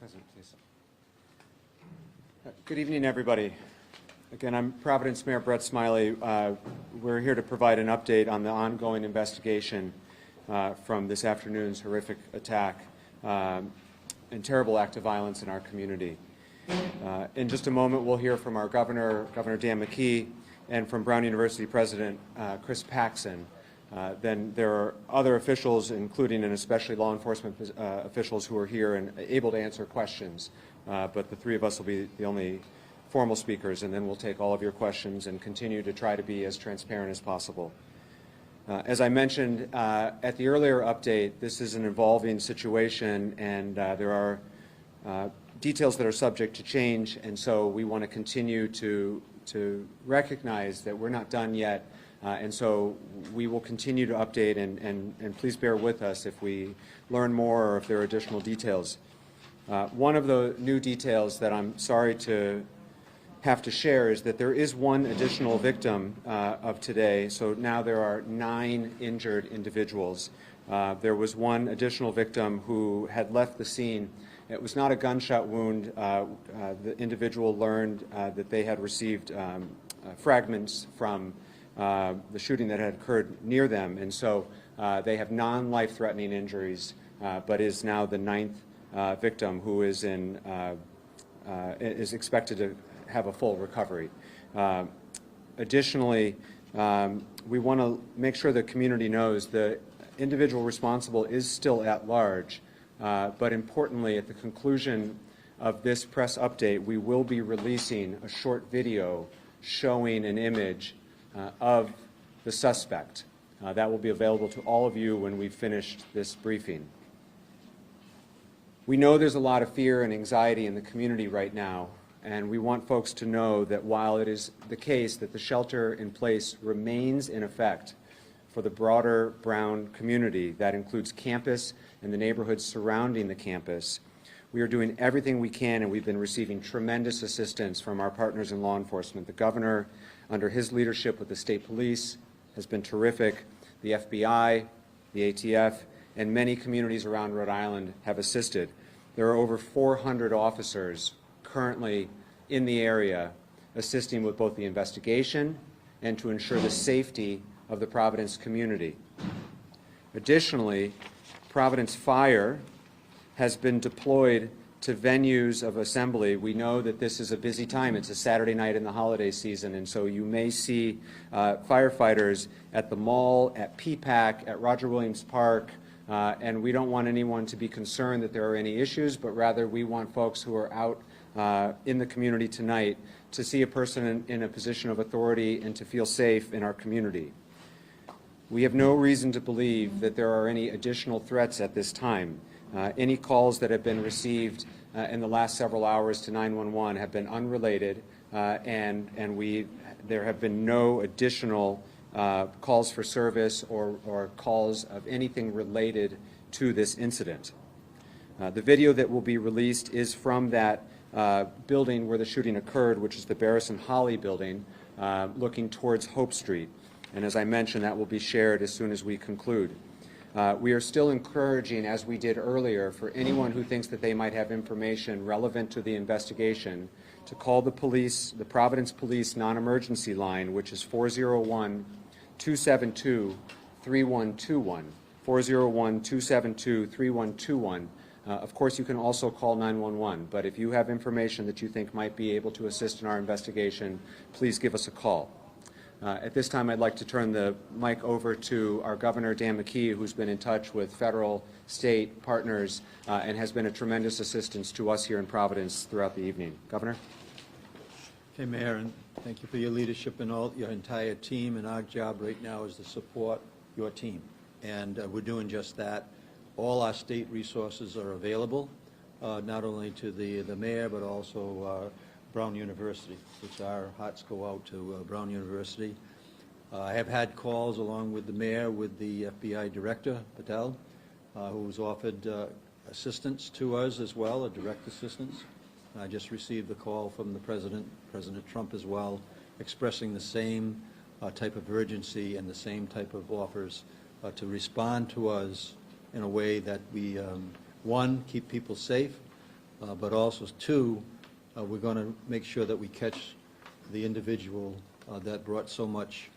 President, please. Good evening, everybody. Again, I'm Providence Mayor Brett Smiley. We're here to provide an update on the ongoing investigation from this afternoon's horrific attack and terrible act of violence in our community. In just a moment, we'll hear from our Governor Dan McKee, and from Brown University President Chris Paxson. Then there are other officials, including and especially law enforcement officials, who are here and able to answer questions. But the three of us will be the only formal speakers, and then we'll take all of your questions and continue to try to be as transparent as possible. As I mentioned at the earlier update, this is an evolving situation, and there are details that are subject to change, and so we want to continue to recognize that we're not done yet, and so we will continue to update, and please bear with us if we learn more or if there are additional details. One of the new details that I'm sorry to have to share is that there is one additional victim of today, so now there are 9 injured individuals. There was one additional victim who had left the scene. It was not a gunshot wound. The individual learned that they had received fragments from the shooting that had occurred near them, and so they have non-life-threatening injuries, but is now the 9th victim who is expected to have a full recovery. Additionally, we want to make sure the community knows the individual responsible is still at large. But importantly, at the conclusion of this press update, we will be releasing a short video showing an image of the suspect. That will be available to all of you when we've finished this briefing. We know there's a lot of fear and anxiety in the community right now, and we want folks to know that while it is the case that the shelter in place remains in effect for the broader Brown community, that includes campus and the neighborhoods surrounding the campus, we are doing everything we can, and we've been receiving tremendous assistance from our partners in law enforcement. The governor, under his leadership with the state police, has been terrific. The FBI, the ATF, and many communities around Rhode Island have assisted. There are over 400 officers currently in the area assisting with both the investigation and to ensure the safety of the Providence community. Additionally, Providence Fire has been deployed to venues of assembly. We know that this is a busy time. It's a Saturday night in the holiday season, and so you may see firefighters at the mall, at PPAC, at Roger Williams Park, and we don't want anyone to be concerned that there are any issues, but rather we want folks who are out in the community tonight to see a person in a position of authority and to feel safe in our community. We have no reason to believe that there are any additional threats at this time. Any calls that have been received in the last several hours to 911 have been unrelated, and there have been no additional calls for service or calls of anything related to this incident. The video that will be released is from that building where the shooting occurred, which is the Barris and Holly building, looking towards Hope Street. And as I mentioned, that will be shared as soon as we conclude. We are still encouraging, as we did earlier, for anyone who thinks that they might have information relevant to the investigation to call the police, the Providence Police non-emergency line, which is 401-272-3121, 401-272-3121. Of course, you can also call 911, but if you have information that you think might be able to assist in our investigation, please give us a call. At this time, I'd like to turn the mic over to our Governor, Dan McKee, who's been in touch with federal, state partners and has been a tremendous assistance to us here in Providence throughout the evening. Governor? Okay, Mayor, and thank you for your leadership and all your entire team. And our job right now is to support your team, and we're doing just that. All our state resources are available, not only to the mayor, but also Brown University, which our hearts go out to Brown University. I have had calls along with the mayor with the FBI director, Patel, who's offered assistance to us as well, a direct assistance. I just received a call from the President Trump as well, expressing the same type of urgency and the same type of offers to respond to us in a way that we, one, keep people safe, but also, two, we're going to make sure that we catch the individual that brought so much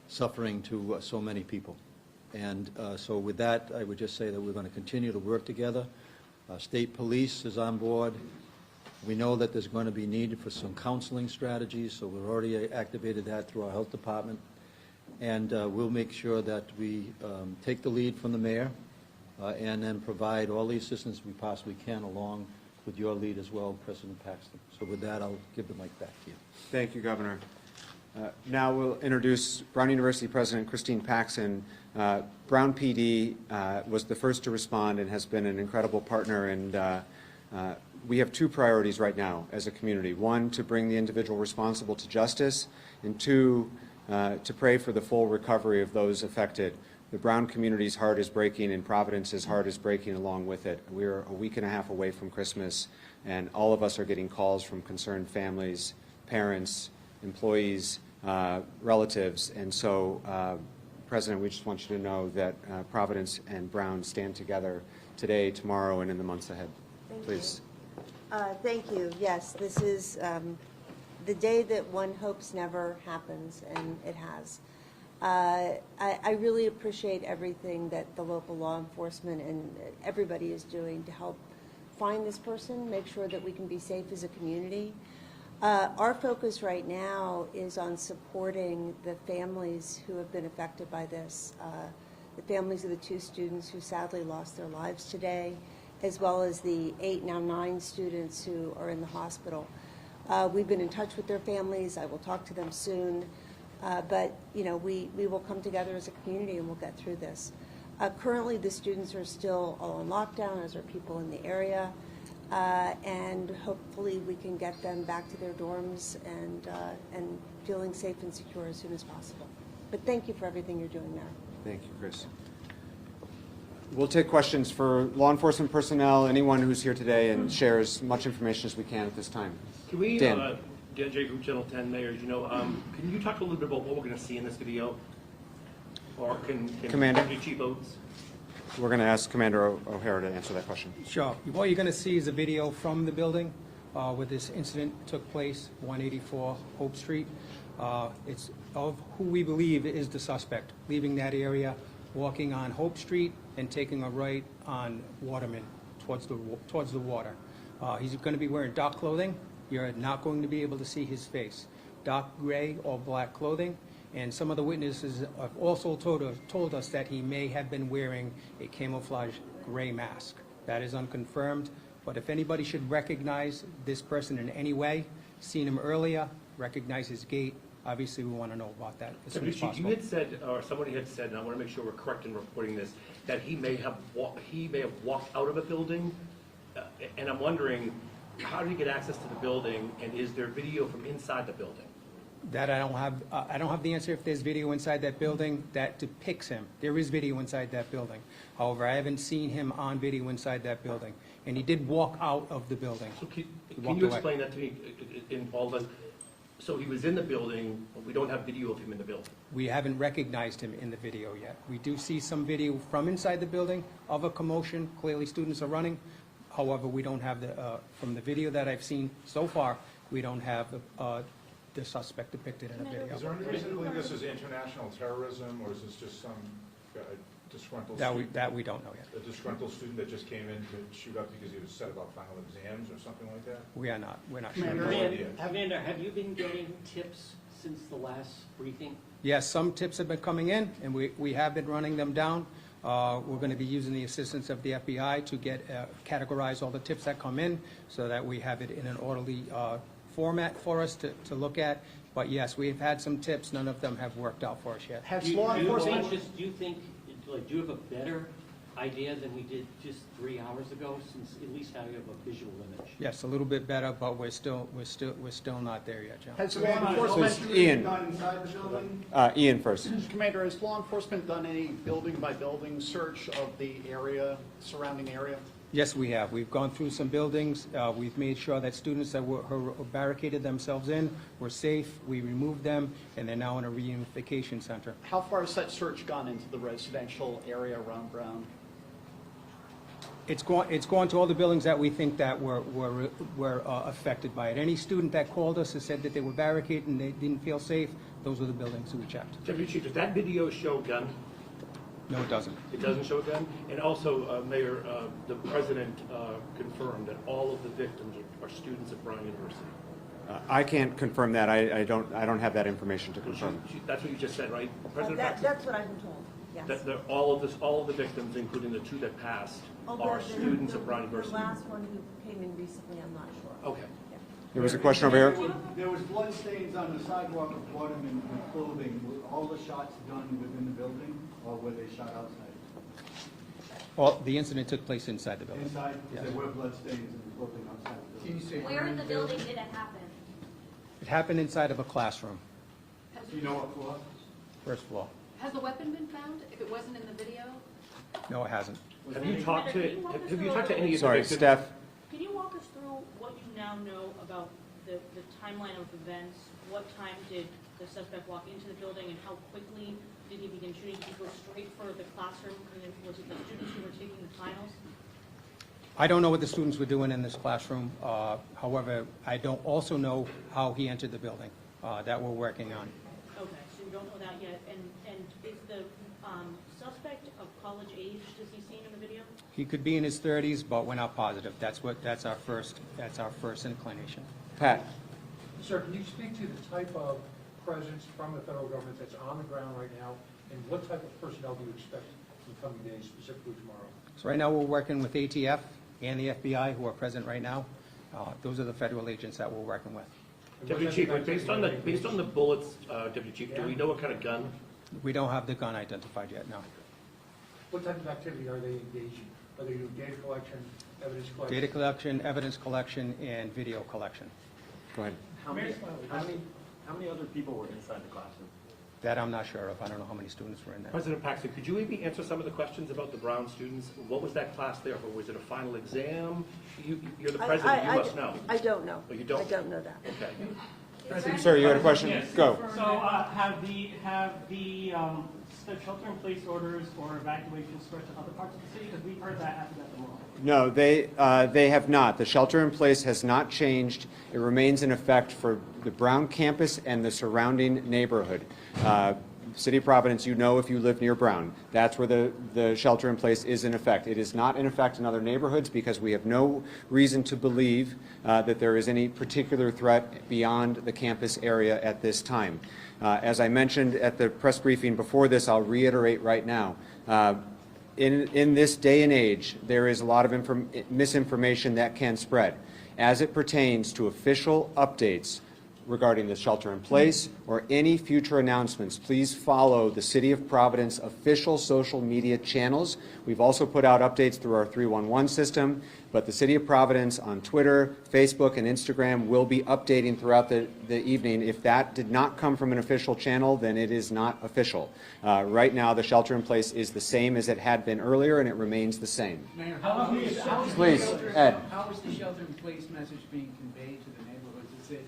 suffering to so many people. And so with that, I would just say that we're going to continue to work together. State Police is on board. We know that there's going to be need for some counseling strategies, so we've already activated that through our health department. And we'll make sure that we take the lead from the mayor and then provide all the assistance we possibly can, along with your lead as well, President Paxton. So with that, I'll give the mic back to you. Thank you, Governor. Now we'll introduce Brown University President Christine Paxson. Brown PD was the first to respond and has been an incredible partner, and we have two priorities right now as a community. One, to bring the individual responsible to justice, and two, to pray for the full recovery of those affected. The Brown community's heart is breaking, and Providence's heart is breaking along with it. We're a week and a half away from Christmas, and all of us are getting calls from concerned families, parents, employees, relatives. And so, President, we just want you to know that Providence and Brown stand together today, tomorrow, and in the months ahead. Please. Thank you. Yes, this is the day that one hopes never happens, and it has. I really appreciate everything that the local law enforcement and everybody is doing to help find this person, make sure that we can be safe as a community. Our focus right now is on supporting the families who have been affected by this, the families of the two students who sadly lost their lives today, as well as the 8, now 9 students who are in the hospital. We've been in touch with their families. I will talk to them soon. But, you know, we will come together as a community and we'll get through this. Currently, the students are still all on lockdown, as are people in the area. And hopefully we can get them back to their dorms and feeling safe and secure as soon as possible. But thank you for everything you're doing there. Thank you, Chris. We'll take questions for law enforcement personnel, anyone who's here today, and share as much information as we can at this time. Can we, Dan. Dan J. Group, Channel 10, Mayor, you know, can you talk a little bit about what we're going to see in this video? Or can Commander? Chief Oates? We're going to ask Commander O'Hara to answer that question. Sure. What you're going to see is a video from the building where this incident took place, 184 Hope Street. It's of who we believe is the suspect, leaving that area, walking on Hope Street, and taking a right on Waterman towards the water. He's going to be wearing dark clothing. You're not going to be able to see his face. Dark gray or black clothing. And some of the witnesses have also told us that he may have been wearing a camouflage gray mask. That is unconfirmed. But if anybody should recognize this person in any way, seen him earlier, recognize his gait, obviously we want to know about that as soon as possible. You had said, or somebody had said, and I want to make sure we're correct in reporting this, that he may have walked out of a building, and I'm wondering, how did he get access to the building, and is there video from inside the building? That I don't have the answer if there's video inside that building that depicts him. There is video inside that building. However, I haven't seen him on video inside that building. And he did walk out of the building. So can you explain that to me in all of us? So he was in the building, but we don't have video of him in the building. We haven't recognized him in the video yet. We do see some video from inside the building of a commotion. Clearly students are running. However, we don't have from the video that I've seen so far, we don't have the suspect depicted in a video. Is there any reason to believe this is international terrorism, or is this just some disgruntled student? That we don't know yet. A disgruntled student that just came in to shoot up because he was upset about final exams or something like that? We're not sure. Commander, have you been getting tips since the last briefing? Yes, some tips have been coming in, and we have been running them down. We're going to be using the assistance of the FBI to categorize all the tips that come in so that we have it in an orderly format for us to look at. But yes, we've had some tips. None of them have worked out for us yet. Has law enforcement... Do you think, like, do you have a better idea than we did just 3 hours ago, since at least now you have a visual image? Yes, a little bit better, but we're still not there yet, John. Has law enforcement Ian. gone inside the building? Ian first. Commander, has law enforcement done any building-by-building search of the area, surrounding area? Yes, we have. We've gone through some buildings. We've made sure that students that were barricaded themselves in were safe. We removed them, and they're now in a reunification center. How far has that search gone into the residential area around Brown? It's gone to all the buildings that we think that were affected by it. Any student that called us and said that they were barricaded and they didn't feel safe, those were the buildings we checked. Deputy Chief, does that video show a gun? No, it doesn't. It doesn't show a gun? And also, Mayor, the president confirmed that all of the victims are students at Brown University. I can't confirm that. I don't have that information to confirm. That's what you just said, right? President Paxton? That's what I've been told, yes. That all of the victims, including the 2 that passed, are students at Brown University. The last one who came in recently, I'm not sure. Okay. There was a question over here. There was blood stains on the sidewalk of Waterman and clothing. Were all the shots done within the building, or were they shot outside? Well, the incident took place inside the building. Inside? Yes. There were blood stains in the clothing outside the building. Where in the building did it happen? It happened inside of a classroom, Do you know what floor? first floor. Has the weapon been found, if it wasn't in the video? No, it hasn't. Have you talked to any of the Sorry, victims? Steph. Can you walk us through what you now know about the timeline of events? What time did the suspect walk into the building, and how quickly did he begin shooting? Did he go straight for the classroom, and then was it the students who were taking the finals? I don't know what the students were doing in this classroom. However, I don't also know how he entered the building that we're working on. Okay, so you don't know that yet. And is the suspect of college age, does he seem in the video? He could be in his 30s, but we're not positive. That's our first inclination. Pat. Sir, can you speak to the type of presence from the federal government that's on the ground right now, and what type of personnel do you expect in the coming days, specifically tomorrow? So right now, we're working with ATF and the FBI, who are present right now. Those are the federal agents that we're working with. Deputy Chief, based on the bullets, Deputy Chief, do we know what kind of gun? We don't have the gun identified yet, no. What type of activity are they engaged in? Are they doing data collection, evidence collection? Data collection, evidence collection, and video collection. Go ahead. How many other people were inside the classroom? That I'm not sure of. I don't know how many students were in there. President Paxton, could you maybe answer some of the questions about the Brown students? What was that class there for? Was it a final exam? You're the president, you must know. I don't know. Oh, you don't? I don't know that. Okay. Sir, you had a question? Yes. Go. So have the shelter-in-place orders or evacuation spread to other parts of the city? Because we've heard that happened at the mall. No, they have not. The shelter-in-place has not changed. It remains in effect for the Brown campus and the surrounding neighborhood. City of Providence, you know if you live near Brown, that's where the shelter-in-place is in effect. It is not in effect in other neighborhoods because we have no reason to believe that there is any particular threat beyond the campus area at this time. As I mentioned at the press briefing before this, I'll reiterate right now. In this day and age, there is a lot of misinformation that can spread. As it pertains to official updates regarding the shelter-in-place or any future announcements, please follow the City of Providence official social media channels. We've also put out updates through our 311 system, but the City of Providence on Twitter, Facebook, and Instagram will be updating throughout the evening. If that did not come from an official channel, then it is not official. Right now, the shelter-in-place is the same as it had been earlier, and it remains the same. Mayor, Please, Ed. How is the shelter-in-place message being conveyed to the neighborhoods? Is it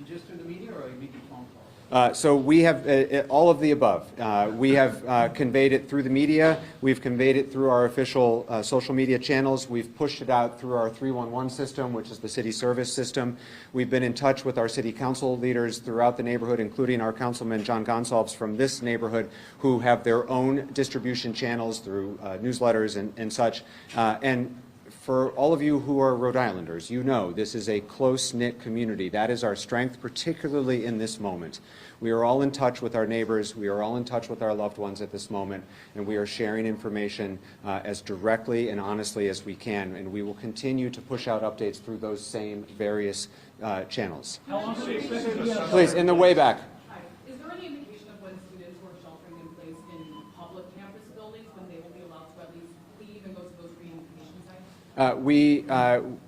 just through the media, or are you making phone calls? So we have all of the above. We have conveyed it through the media. We've conveyed it through our official social media channels. We've pushed it out through our 311 system, which is the city service system. We've been in touch with our city council leaders throughout the neighborhood, including our councilman John Gonsalves from this neighborhood, who have their own distribution channels through newsletters and such. And for all of you who are Rhode Islanders, you know this is a close-knit community. That is our strength, particularly in this moment. We are all in touch with our neighbors. We are all in touch with our loved ones at this moment, and we are sharing information as directly and honestly as we can, and we will continue to push out updates through those same various channels. How long do we expect this? Please, in the way back. Hi. Is there any indication of when students were sheltering in place in public campus buildings, when they will be allowed to at least leave and go to those reunification sites?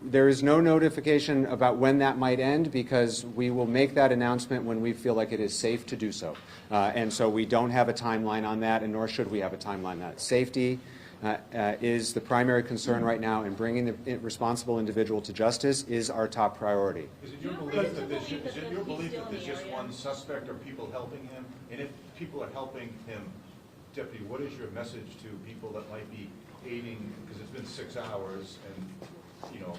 There is no notification about when that might end because we will make that announcement when we feel like it is safe to do so. And so we don't have a timeline on that, and nor should we have a timeline on that. Safety is the primary concern right now, and bringing the responsible individual to justice is our top priority. Is it your belief that there's just one suspect or people helping him? And if people are helping him, Deputy, what is your message to people that might be aiding, because it's been 6 hours and, you know,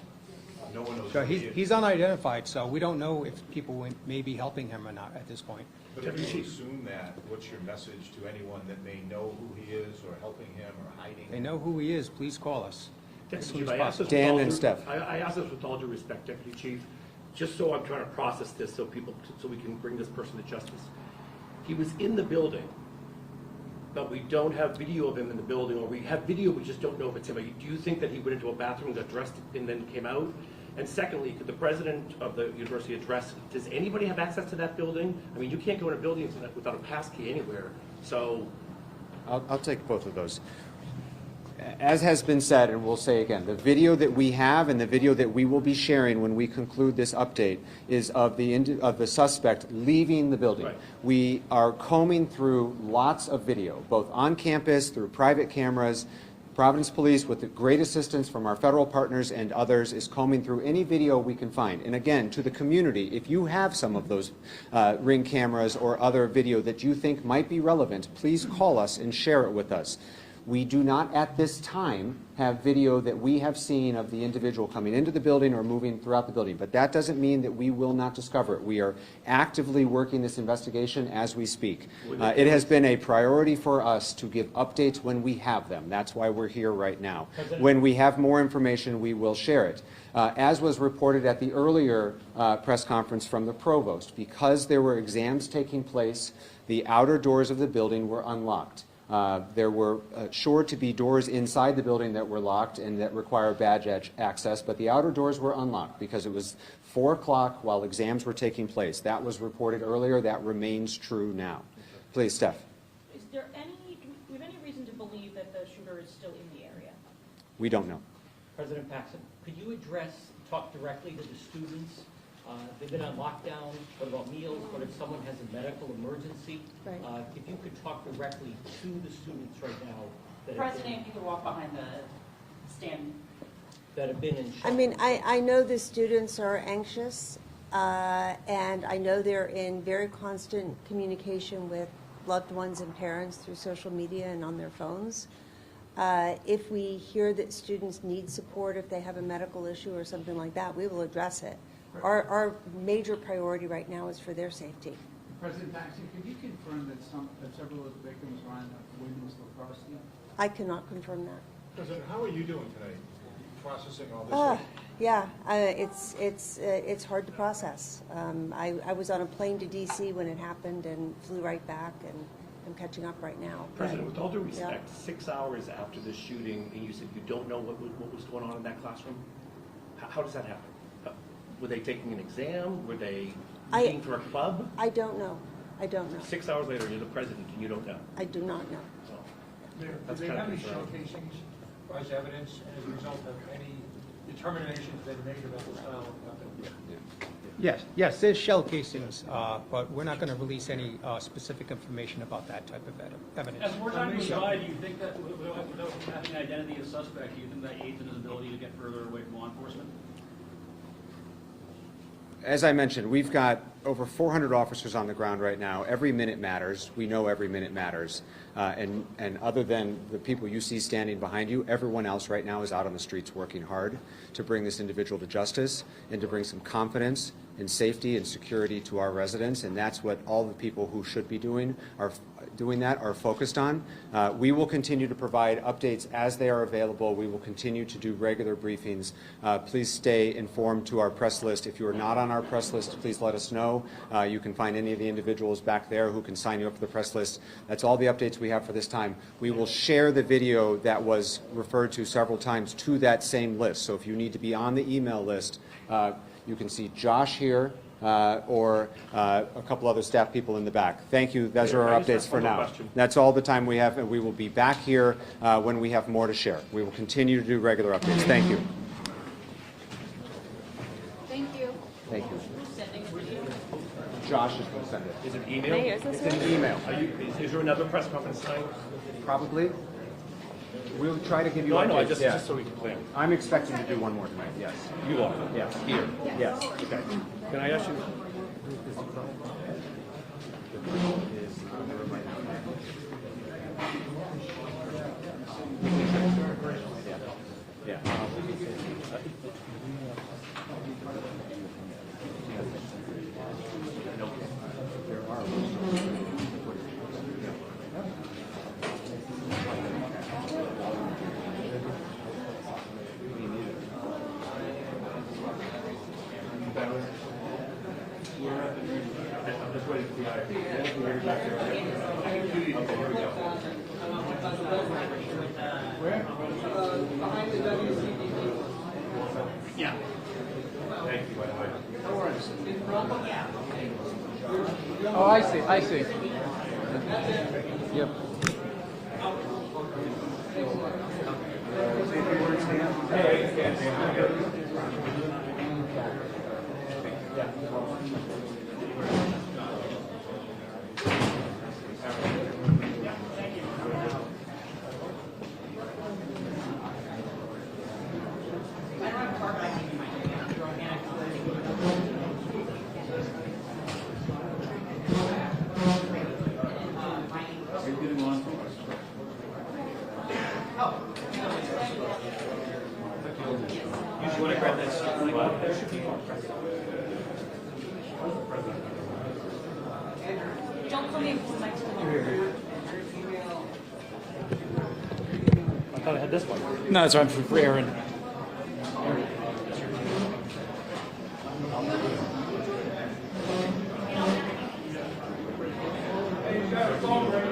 no one knows. So who he is. he's unidentified, so we don't know if people may be helping him or not at this point. But if you assume that, what's your message to anyone that may know who he is or helping him or hiding? They know who he is, please call us. as soon as Chief, I ask possible. this with Dan all and due- Steph. I ask this with all due respect, Deputy Chief, just so I'm trying to process this so we can bring this person to justice. He was in the building, but we don't have video of him in the building, or we have video, we just don't know if it's him. Do you think that he went into a bathroom, got dressed, and then came out? And secondly, could the president of the university address, does anybody have access to that building? I mean, you can't go in a building without a pass key anywhere, so. I'll take both of those. As has been said, and we'll say again, the video that we have and the video that we will be sharing when we conclude this update is of the suspect leaving the building. Right. We are combing through lots of video, both on campus, through private cameras. Providence Police, with the great assistance from our federal partners and others, is combing through any video we can find. And again, to the community, if you have some of those Ring cameras or other video that you think might be relevant, please call us and share it with us. We do not at this time have video that we have seen of the individual coming into the building or moving throughout the building, but that doesn't mean that we will not discover it. We are actively working this investigation as we speak. It has been a priority for us to give updates when we have them. That's why we're here right now. When we have more information, we will share it. As was reported at the earlier press conference from the provost, because there were exams taking place, the outer doors of the building were unlocked. There were sure to be doors inside the building that were locked and that require badge access, but the outer doors were unlocked because it was 4 o'clock while exams were taking place. That was reported earlier. That remains true now. Please, Steph. Is there any, do we have any reason to believe that the shooter is still in the area? We don't know. President Paxson, could you talk directly to the students? They've been on lockdown. What about meals? What if someone has a medical emergency? Right. If you could talk directly to the students right now that President, if you could walk behind the stand. that have been in I mean, I know the students are anxious, and I know they're in very constant communication with loved ones and parents through social media and on their phones. If we hear that students need support, if they have a medical issue or something like that, we will address it. Our major priority right now is for their safety. President Paxson, could you confirm that several of the victims were on the women's lacrosse team? I cannot confirm that. President, how are you doing today, processing all this? Yeah, it's hard to process. I was on a plane to D.C. when it happened and flew right back, and I'm catching up right now. President, with all due respect, 6 hours after the shooting, and you said you don't know what was going on in that classroom? How does that happen? Were they taking an exam? Were they meeting for a club? I don't know. I don't know. 6 hours later, you're the president, and you don't know. I do not know. So, Mayor, do that's they kind have of any concerning. showcasings as evidence as a result of any determinations been made about the style of weapon? Yes, there's shell casings, but we're not going to release any specific information about that type of evidence. As more time goes by, do you think that without having the identity of the suspect, do you think that aids in his ability to get further away from law enforcement? As I mentioned, we've got over 400 officers on the ground right now. Every minute matters. We know every minute matters. And other than the people you see standing behind you, everyone else right now is out on the streets working hard to bring this individual to justice and to bring some confidence and safety and security to our residents. And that's what all the people who should be doing that are focused on. We will continue to provide updates as they are available. We will continue to do regular briefings. Please stay informed to our press list. If you are not on our press list, please let us know. You can find any of the individuals back there who can sign you up for the press list. That's all the updates we have for this time. We will share the video that was referred to several times to that same list. So if you need to be on the email list, you can see Josh here, or a couple other staff people in the back. Thank you. Those are our updates for now. That's all the time we have, and we will be back here when we have more to share. We will continue to do regular updates. Thank you. Thank you. Thank you. Who's sending video? Josh is going to send it. Is it email? Mayor, is this It's an email. Is there another press conference tonight? Probably. We'll try to give you No, I know, updates. just so we can plan. I'm expecting to do one more tonight, yes. You are? Yes. Here? Yes. Okay. Can I ask you? Yeah. Behind the WCDD. Yeah. Thank you, by the way. No worries. Oh, I see. Yep. Usually when I grab that stuff, there should be more present. Don't come in because the mic's still on. I thought I had this one. No, that's right, for Aaron. Hey,